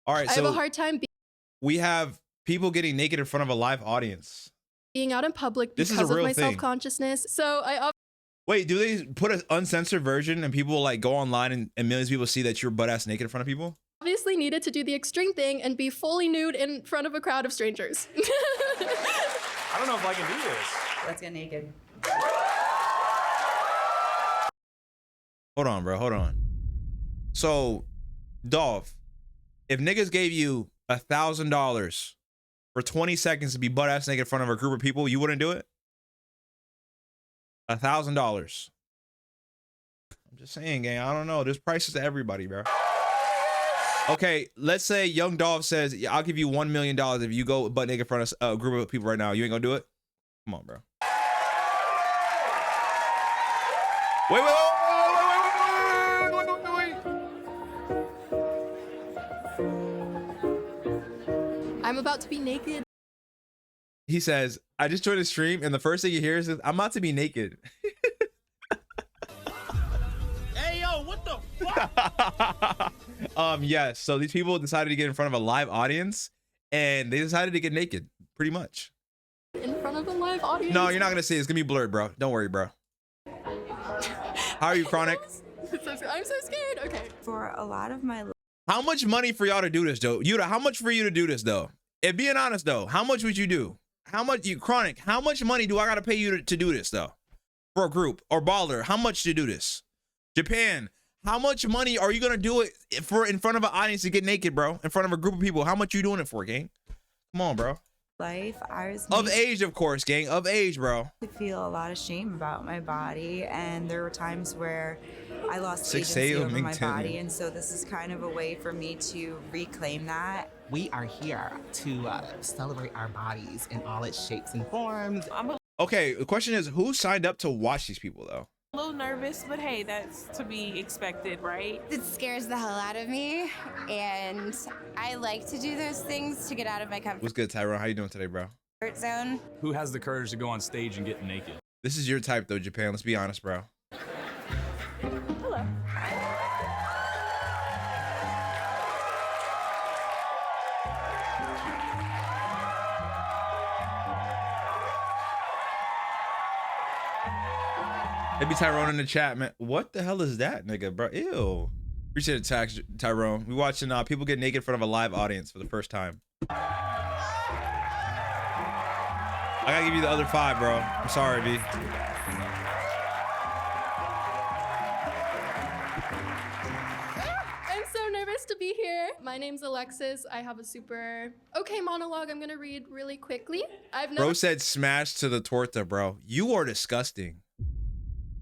All right, I have a so hard time we have people getting naked in front of a live audience. being out in public This is because a of real my thing. self-consciousness. So I Wait, do they put an uncensored version and people like go online and millions of people see that you're butt ass naked in front of people? obviously needed to do the extreme thing and be fully nude in front of a crowd of strangers. I don't know if I can do this. Let's get naked. Hold on, bro. Hold on. So, Dolph, if niggas gave you $1,000 for 20 seconds to be butt ass naked in front of a group of people, you wouldn't do it? $1,000. I'm just saying, gang. I don't know. There's prices to everybody, bro. Okay, let's say Young Dolph says, yeah, I'll give you $1 million if you go butt naked in front of a group of people right now. You ain't gonna do it? Come on, bro. Wait, wait, I'm about to be naked. He says, I just joined the stream, and the first thing you hear is, I'm about to be naked. Hey, yo, what the fuck? Yes. So these people decided to get in front of a live audience, and they decided to get naked, pretty much. In front of a live audience. No, you're not gonna see it. It's gonna be blurred, bro. Don't worry, bro. How are you, Chronic? I'm so scared. Okay. For a lot of my How much money for y'all to do this, though? Yuta, how much for you to do this, though? If being honest, though, how much would you do? How much, you Chronic, how much money do I gotta pay you to do this, though? For a group, or Baller, how much to do this? Japan, how much money are you gonna do it for in front of an audience to get naked, bro? In front of a group of people, how much you doing it for, gang? Come on, bro. life, I was Of made age, of course, gang. Of age, bro. to feel a lot of shame about my body, and there were times where I lost 6'8" agency of over my Ming body, Tin. and so this is kind of a way for me to reclaim that. We are here to celebrate our bodies in all its shapes and forms. I'm a Okay, the question is, who signed up to watch these people, though? little nervous, but hey, that's to be expected, right? It scares the hell out of me, and I like to do those things to get out of my comfort What's good, Tyrone? How you doing today, bro? zone. Who has the courage to go on stage and get naked? This is your type, though, Japan. Let's be honest, bro. Hello. Maybe Tyrone in the chat, man. What the hell is that, nigga, bro? Ew. Appreciate it, Tyrone. We watching people get naked in front of a live audience for the first time. I gotta give you the other 5, bro. I'm sorry, V. I'm so nervous to be here. My name's Alexis. I have a super okay monologue I'm gonna read really quickly. I've never Bro said smash to the torta, bro. You are disgusting.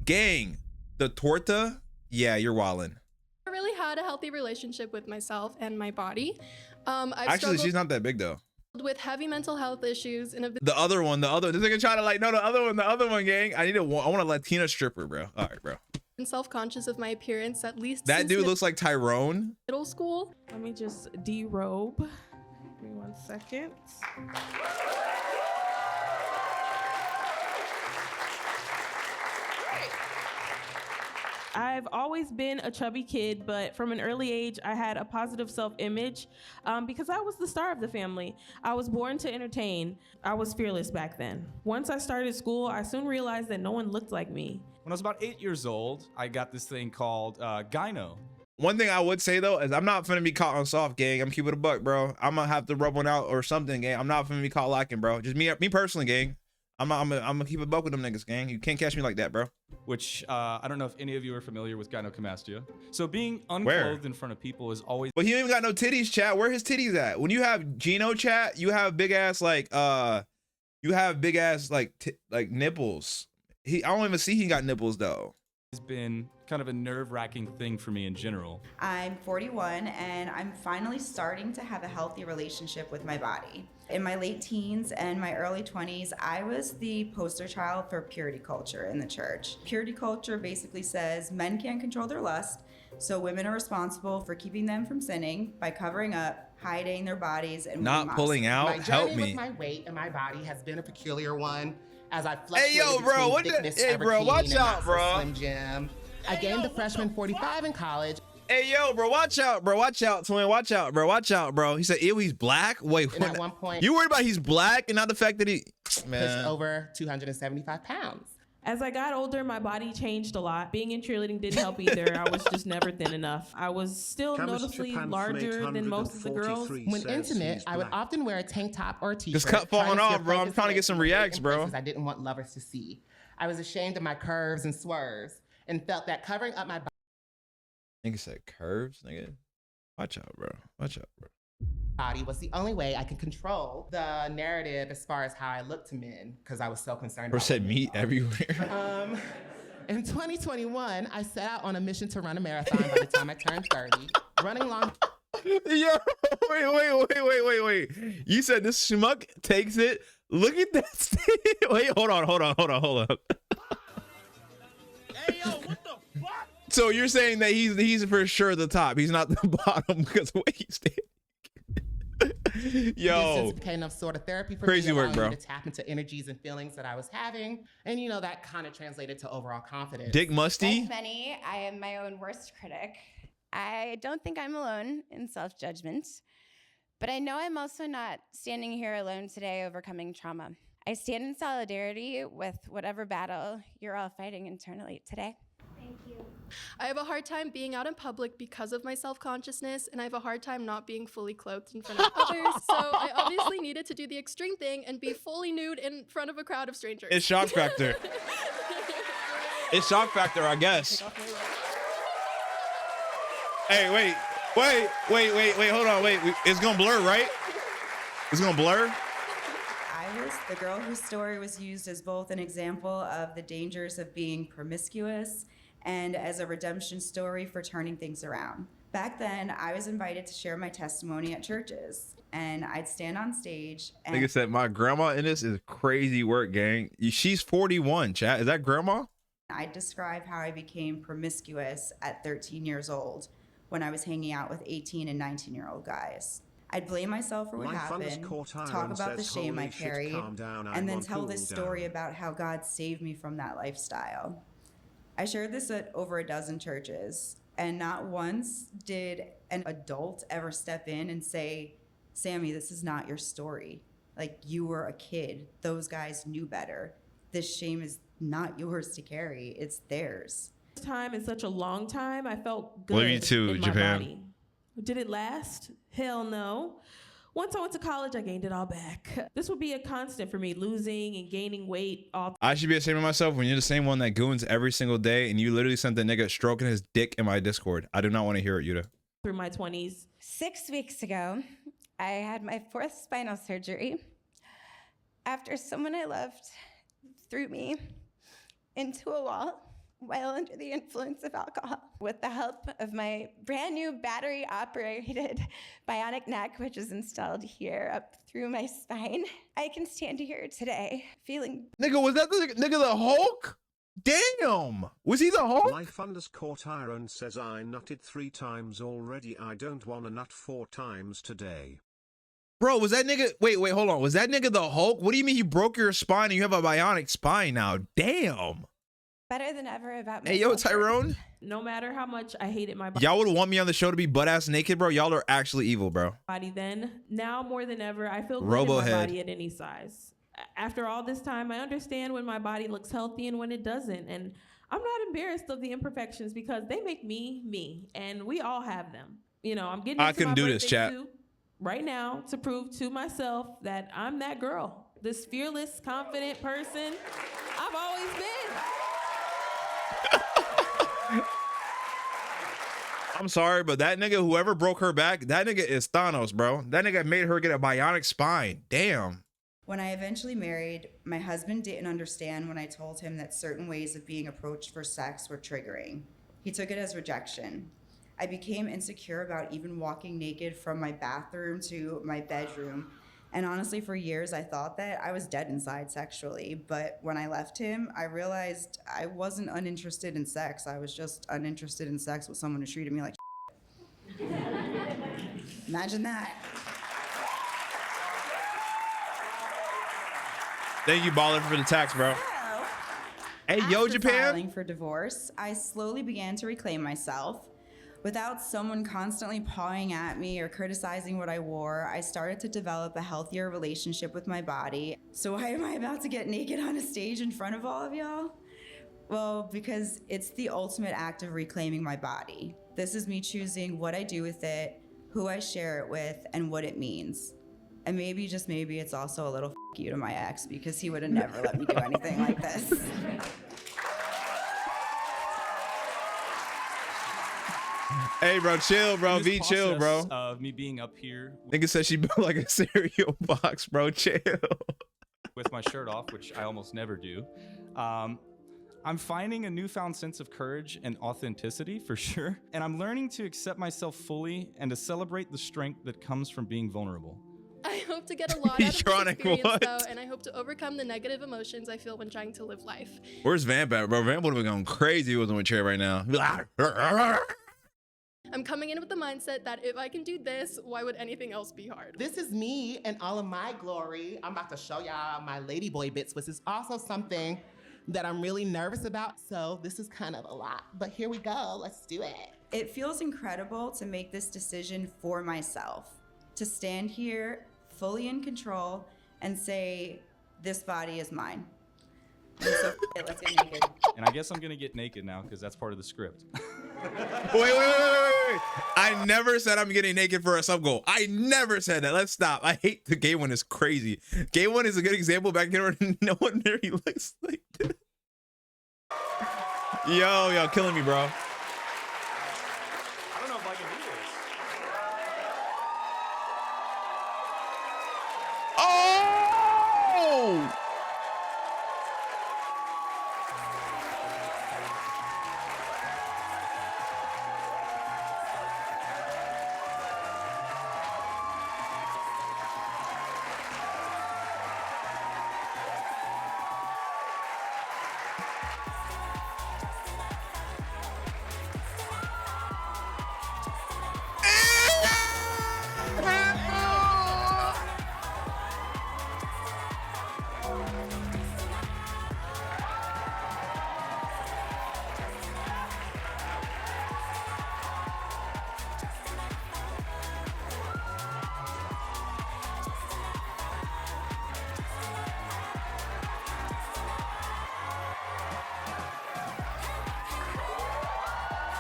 Gang, the torta? Yeah, you're wildin'. really had a healthy relationship with myself and my body. I've Actually, struggled she's not that big, though. with heavy mental health issues and have been The other one, this nigga trying to like, no, the other one, gang. I want a Latina stripper, bro. All right, bro. self-conscious of my appearance at least That since dude looks like Tyrone. middle school. Let me just derobe. Give me 1 second. I've always been a chubby kid, but from an early age, I had a positive self-image because I was the star of the family. I was born to entertain. I was fearless back then. Once I started school, I soon realized that no one looked like me. When I was about 8 years old, I got this thing called gyno. One thing I would say though is I'm not finna be caught on soft, gang. I'm keeping it a buck, bro. I'm gonna have to rub one out or something, gang. I'm not finna be caught lacking, bro. Just me personally, gang. I'm gonna keep it buck with them niggas, gang. You can't catch me like that, bro. Which I don't know if any of you are familiar with gynecomastia. So being Where? unclothed in front of people is always But he ain't even got no titties, chat. Where his titties at? When you have Gino, chat, you have big ass like like nipples. I don't even see he got nipples though. been kind of a nerve-wracking thing for me in general. I'm 41, and I'm finally starting to have a healthy relationship with my body. In my late teens and my early 20s, I was the poster child for purity culture in the church. Purity culture basically says men can't control their lust, so women are responsible for keeping them from sinning by covering up, hiding their bodies, and Not pulling out. My Help journey me. with my weight and my body has been a peculiar one. As I Hey, yo, fluctuated bro, between what the- thickness hey, of a bro, bikini watch and out, not so bro. Slim Jim. I gained a freshman 45 in college. Hey, yo, bro, watch out, bro. Watch out, twin. Watch out, bro. Watch out, bro. He said, ew, he's black? Wait, And what? at one point, You worried about he's black and not the fact that he... pushed Man. over 275 pounds. As I got older, my body changed a lot. Being in cheerleading didn't help either. I was just never thin enough. I was still noticeably larger than most of the girls. When intimate, I would often wear a tank top or a t-shirt. Just cut falling trying to off, steer bro. I'm focus trying to away get some from the reacts, in bro. places I didn't want lovers to see. I was ashamed of my curves and swerves and felt that covering up my Nigga said curves, nigga. Watch out, bro. Watch out, bro. body was the only way I could control the narrative as far as how I looked to men, because I was so concerned Bro about said what meat men everywhere. In 2021, I set out on a mission to run a marathon by the time I turned 30. Running long. Yo, wait. You said this schmuck takes it. Look at that. Wait, hold on. Hey, yo, what the fuck? So you're saying that he's for sure the top. He's not the bottom because the way he's standing. Yo, Distance became a sort of therapy for crazy me, work, allowing bro. me to tap into energies and feelings that I was having, and you know that kind of translated to overall confidence. Dick Musty. Like many, I am my own worst critic. I don't think I'm alone in self-judgment, but I know I'm also not standing here alone today overcoming trauma. I stand in solidarity with whatever battle you're all fighting internally today. Thank you. I have a hard time being out in public because of my self-consciousness, and I have a hard time not being fully clothed in front of others. So I obviously needed to do the extreme thing and be fully nude in front of a crowd of strangers. It's shock factor. It's shock factor, I guess. Hey, wait. Hold on, wait. It's gonna blur, right? It's gonna blur. I was the girl whose story was used as both an example of the dangers of being promiscuous and as a redemption story for turning things around. Back then, I was invited to share my testimony at churches, and I'd stand on stage and Nigga said my grandma in this is crazy work, gang. She's 41, chat. Is that grandma? I'd describe how I became promiscuous at 13 years old when I was hanging out with 18 and 19-year-old guys. I'd blame myself for what happened, talk about the shame I carried, and then tell this story about how God saved me from that lifestyle. I shared this at over a dozen churches, and not once did an adult ever step in and say, Sammy, this is not your story. Like, you were a kid. Those guys knew better. This shame is not yours to carry. It's theirs. Time in such a long time, I felt good Love you too, in my Japan. body. Did it last? Hell no. Once I went to college, I gained it all back. This would be a constant for me, losing and gaining weight all I should be ashamed of myself when you're the same one that goons every single day and you literally sent the nigga stroking his dick in my Discord. I do not want to hear it, Yuta. through my 20s. 6 weeks ago, I had my 4th spinal surgery after someone I loved threw me into a wall while under the influence of alcohol. With the help of my brand new battery operated bionic neck, which is installed here up through my spine, I can stand here today feeling Nigga, was that the nigga the Hulk? Damn. Was he the Hulk? Life underscore Tyrone says I nutted 3 times already. I don't wanna nut 4 times today. Bro, was that nigga, wait, hold on. Was that nigga the Hulk? What do you mean you broke your spine and you have a bionic spine now? Damn. better than ever about Hey, yo, myself. Tyrone. No matter how much I hated my Y'all would want me on the show to be butt ass naked, bro. Y'all are actually evil, bro. body then, now more than ever, I feel good in Robo my head. body at any size. After all this time, I understand when my body looks healthy and when it doesn't. And I'm not embarrassed of the imperfections because they make me me, and we all have them. You know, I'm getting I into couldn't my do this, birthday chat. suit right now to prove to myself that I'm that girl, this fearless, confident person I've always been. I'm sorry, but that nigga, whoever broke her back, that nigga is Thanos, bro. That nigga made her get a bionic spine. Damn. When I eventually married, my husband didn't understand when I told him that certain ways of being approached for sex were triggering. He took it as rejection. I became insecure about even walking naked from my bathroom to my bedroom. And honestly, for years, I thought that I was dead inside sexually. But when I left him, I realized I wasn't uninterested in sex. I was just uninterested in sex with someone who treated me like shit. Imagine that. Thank you, baller, for the tax, bro. Hey, yo, After Japan. filing for divorce, I slowly began to reclaim myself. Without someone constantly pawing at me or criticizing what I wore, I started to develop a healthier relationship with my body. So why am I about to get naked on a stage in front of all of y'all? Well, because it's the ultimate act of reclaiming my body. This is me choosing what I do with it, who I share it with, and what it means. And maybe, just maybe, it's also a little f you to my ex, because he would have never let me do anything like this. Hey, bro, chill, bro. In this Be chill, bro. process Of me being up here Nigga said she built like a cereal box, bro. Chill. with my shirt off, which I almost never do, I'm finding a newfound sense of courage and authenticity for sure. And I'm learning to accept myself fully and to celebrate the strength that comes from being vulnerable. I hope to get a lot out of this Chronic, experience, what? though, and I hope to overcome the negative emotions I feel when trying to live life. Where's Vamp at, bro? Vamp would have been going crazy if he wasn't with Chair right now. He'd be like, I'm coming in with the mindset that if I can do this, why would anything else be hard? This is me and all of my glory. I'm about to show y'all my ladyboy bits, which is also something that I'm really nervous about. So this is kind of a lot, but here we go. Let's do it. It feels incredible to make this decision for myself, to stand here fully in control and say, this body is mine. And so let's get naked. And I guess I'm gonna get naked now because that's part of the script. wait. I never said I'm getting naked for a sub goal. I never said that. Let's stop. I hate the gay one is crazy. Gay one is a good example back there. No one there he looks like this. Yo, killing me, bro. I don't know if I can do this. Oh!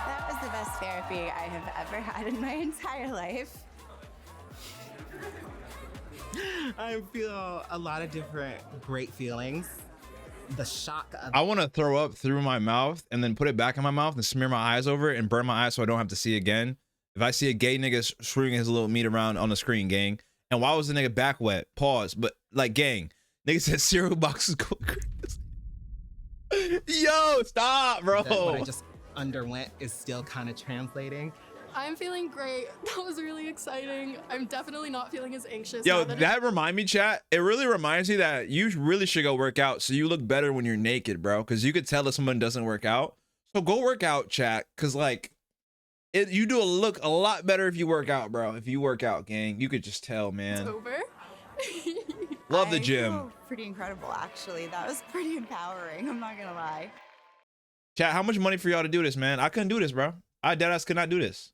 That was the best therapy I have ever had in my entire life. I feel a lot of different great feelings. The shock of I want to throw up through my mouth and then put it back in my mouth and smear my eyes over it and burn my eyes so I don't have to see again. If I see a gay nigga swinging his little meat around on the screen, gang. And why was the nigga back wet? Pause. But like, gang, nigga said cereal boxes go crazy. Yo, stop, bro. that what I just underwent is still kind of translating. I'm feeling great. That was really exciting. I'm definitely not feeling as anxious. Yo, now that that remind me, chat. It really reminds me that you really should go work out so you look better when you're naked, bro. Because you could tell if someone doesn't work out. So go work out, chat. Because like, you do look a lot better if you work out, bro. If you work out, gang, you could just tell, it's man. over. Love the I gym. feel pretty incredible, actually. That was pretty empowering. I'm not gonna lie. Chat, how much money for y'all to do this, man? I couldn't do this, bro. I deadass could not do this.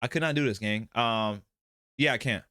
I could not do this, gang. Yeah, I can't.